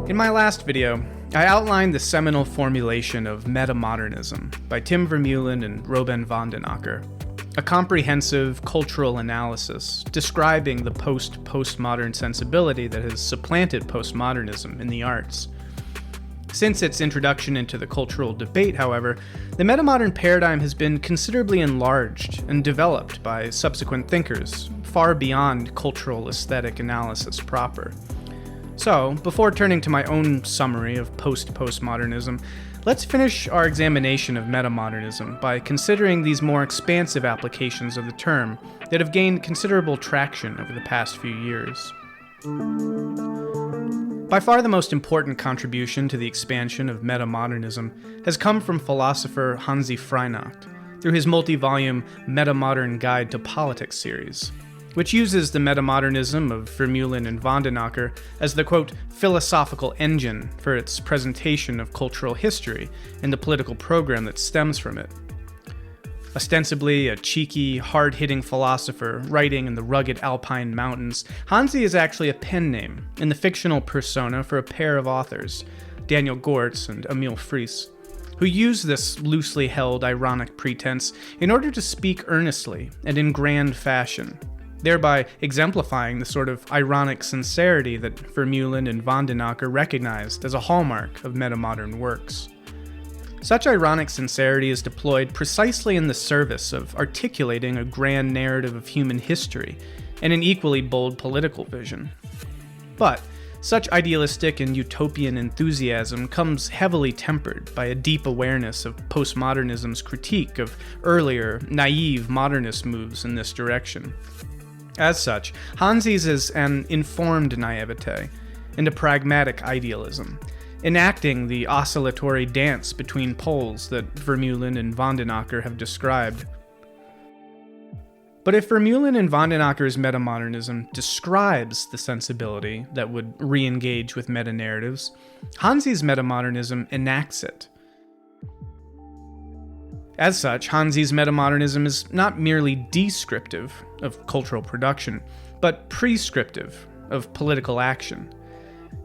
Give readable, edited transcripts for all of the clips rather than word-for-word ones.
In my last video, I outlined the seminal formulation of metamodernism by Tim Vermeulen and Robin van den Akker, a comprehensive cultural analysis describing the postmodern sensibility that has supplanted postmodernism in the arts. Since its introduction into the cultural debate, however, the metamodern paradigm has been considerably enlarged and developed by subsequent thinkers, far beyond cultural aesthetic analysis proper. So, before turning to my own summary of postmodernism, let's finish our examination of metamodernism by considering these more expansive applications of the term that have gained considerable traction over the past few years. By far the most important contribution to the expansion of metamodernism has come from philosopher Hansi Freinacht through his multi-volume Metamodern Guide to Politics series, which uses the metamodernism of Vermeulen and van den Akker as the, quote, philosophical engine for its presentation of cultural history and the political program that stems from it. Ostensibly a cheeky, hard-hitting philosopher writing in the rugged Alpine mountains, Hansi is actually a pen name and the fictional persona for a pair of authors, Daniel Gortz and Emil Fries, who use this loosely held ironic pretense in order to speak earnestly and in grand fashion, thereby exemplifying the sort of ironic sincerity that Vermeulen and van den Akker recognized as a hallmark of metamodern works. Such ironic sincerity is deployed precisely in the service of articulating a grand narrative of human history and an equally bold political vision. But such idealistic and utopian enthusiasm comes heavily tempered by a deep awareness of postmodernism's critique of earlier, naive modernist moves in this direction. As such, Hansi's is an informed naivete and a pragmatic idealism, enacting the oscillatory dance between poles that Vermeulen and van den Akker have described. But if Vermeulen and van den Akker's metamodernism describes the sensibility that would re-engage with meta-narratives, Hansi's metamodernism enacts it. As such, Hansi's metamodernism is not merely descriptive of cultural production, but prescriptive of political action.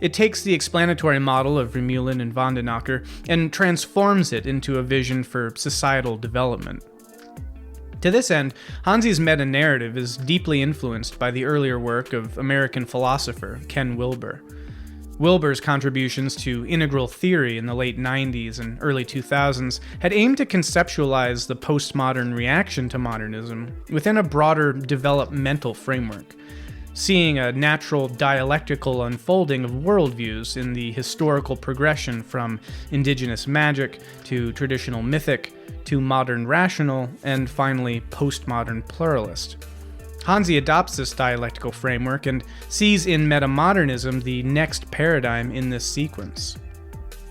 It takes the explanatory model of Vermeulen and van den Akker and transforms it into a vision for societal development. To this end, Hansi's meta-narrative is deeply influenced by the earlier work of American philosopher Ken Wilber. Wilber's contributions to integral theory in the late 90s and early 2000s had aimed to conceptualize the postmodern reaction to modernism within a broader developmental framework, seeing a natural dialectical unfolding of worldviews in the historical progression from indigenous magic to traditional mythic to modern rational and finally postmodern pluralist. Hansi adopts this dialectical framework and sees in metamodernism the next paradigm in this sequence.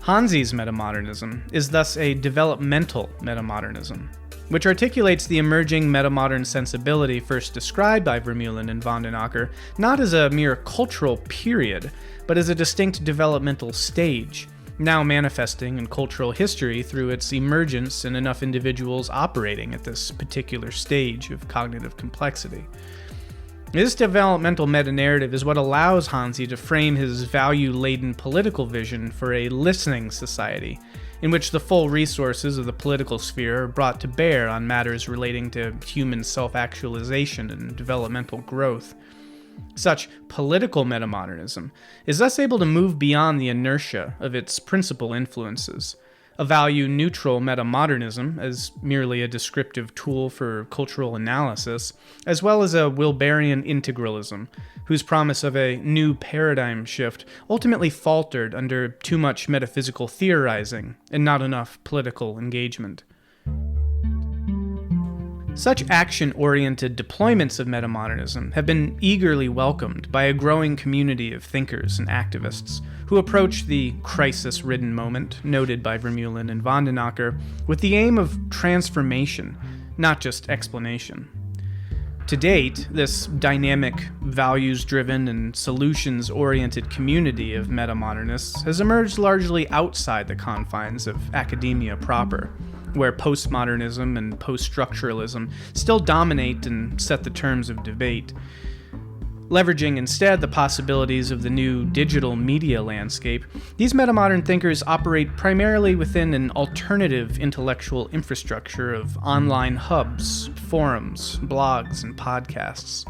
Hansi's metamodernism is thus a developmental metamodernism, which articulates the emerging metamodern sensibility first described by Vermeulen and van den Akker not as a mere cultural period, but as a distinct developmental stage, now manifesting in cultural history through its emergence in enough individuals operating at this particular stage of cognitive complexity. This developmental meta-narrative is what allows Hansi to frame his value-laden political vision for a listening society, in which the full resources of the political sphere are brought to bear on matters relating to human self-actualization and developmental growth. Such political metamodernism is thus able to move beyond the inertia of its principal influences, a value-neutral metamodernism as merely a descriptive tool for cultural analysis, as well as a Wilberian integralism, whose promise of a new paradigm shift ultimately faltered under too much metaphysical theorizing and not enough political engagement. Such action-oriented deployments of metamodernism have been eagerly welcomed by a growing community of thinkers and activists who approach the crisis-ridden moment noted by Vermeulen and van den Akker with the aim of transformation, not just explanation. To date, this dynamic, values-driven, and solutions-oriented community of metamodernists has emerged largely outside the confines of academia proper, where postmodernism and post-structuralism still dominate and set the terms of debate. Leveraging instead the possibilities of the new digital media landscape, these metamodern thinkers operate primarily within an alternative intellectual infrastructure of online hubs, forums, blogs, and podcasts.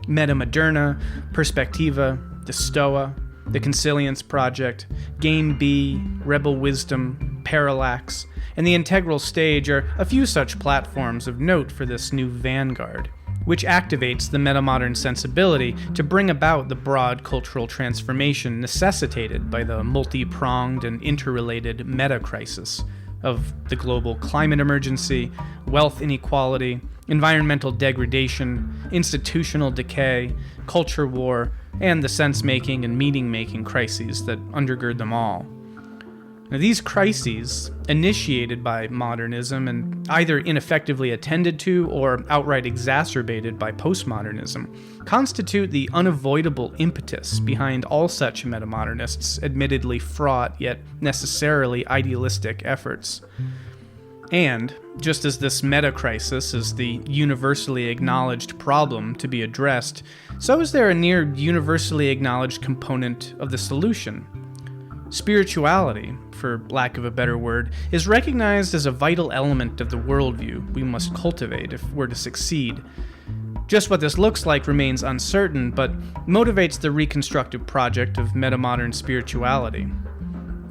Metamoderna, Perspectiva, the Stoa, the Consilience Project, Game B, Rebel Wisdom, Parallax, and the Integral Stage are a few such platforms of note for this new vanguard, which activates the metamodern sensibility to bring about the broad cultural transformation necessitated by the multi-pronged and interrelated meta-crisis of the global climate emergency, wealth inequality, environmental degradation, institutional decay, culture war, and the sense-making and meaning-making crises that undergird them all. Now, these crises, initiated by modernism and either ineffectively attended to or outright exacerbated by postmodernism, constitute the unavoidable impetus behind all such metamodernists' admittedly fraught yet necessarily idealistic efforts. And, just as this meta-crisis is the universally acknowledged problem to be addressed, so is there a near universally acknowledged component of the solution. Spirituality, for lack of a better word, is recognized as a vital element of the worldview we must cultivate if we're to succeed. Just what this looks like remains uncertain, but motivates the reconstructive project of metamodern spirituality.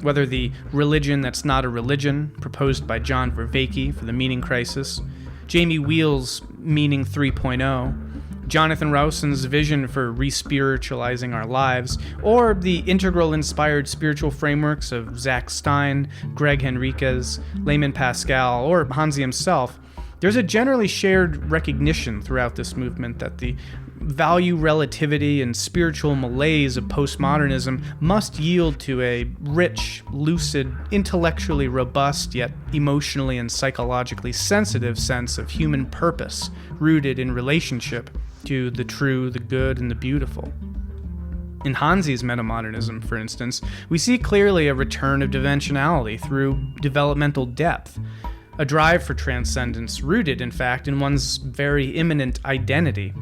Whether the religion that's not a religion, proposed by John Vervaeke for the Meaning Crisis, Jamie Wheel's Meaning 3.0, Jonathan Rowson's vision for re-spiritualizing our lives, or the integral-inspired spiritual frameworks of Zach Stein, Greg Henriquez, Layman Pascal, or Hanzi himself, there's a generally shared recognition throughout this movement that the value relativity and spiritual malaise of postmodernism must yield to a rich, lucid, intellectually robust, yet emotionally and psychologically sensitive sense of human purpose rooted in relationship to the true, the good, and the beautiful. In Hanzi's metamodernism, for instance, we see clearly a return of dimensionality through developmental depth, a drive for transcendence rooted, in fact, in one's very immanent identity,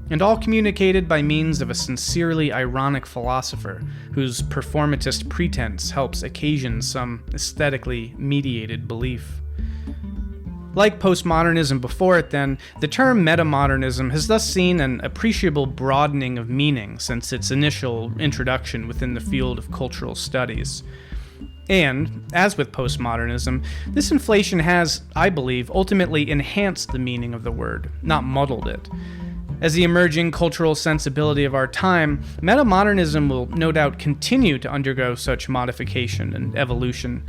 and all communicated by means of a sincerely ironic philosopher whose performatist pretense helps occasion some aesthetically mediated belief. Like postmodernism before it then, the term metamodernism has thus seen an appreciable broadening of meaning since its initial introduction within the field of cultural studies. And, as with postmodernism, this inflation has, I believe, ultimately enhanced the meaning of the word, not muddled it. As the emerging cultural sensibility of our time, metamodernism will no doubt continue to undergo such modification and evolution.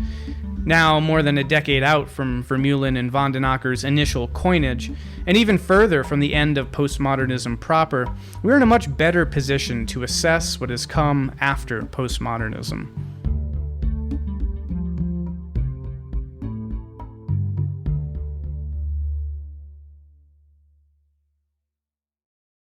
Now, more than a decade out from Vermeulen and Vandenacker's initial coinage, and even further from the end of postmodernism proper, we're in a much better position to assess what has come after postmodernism.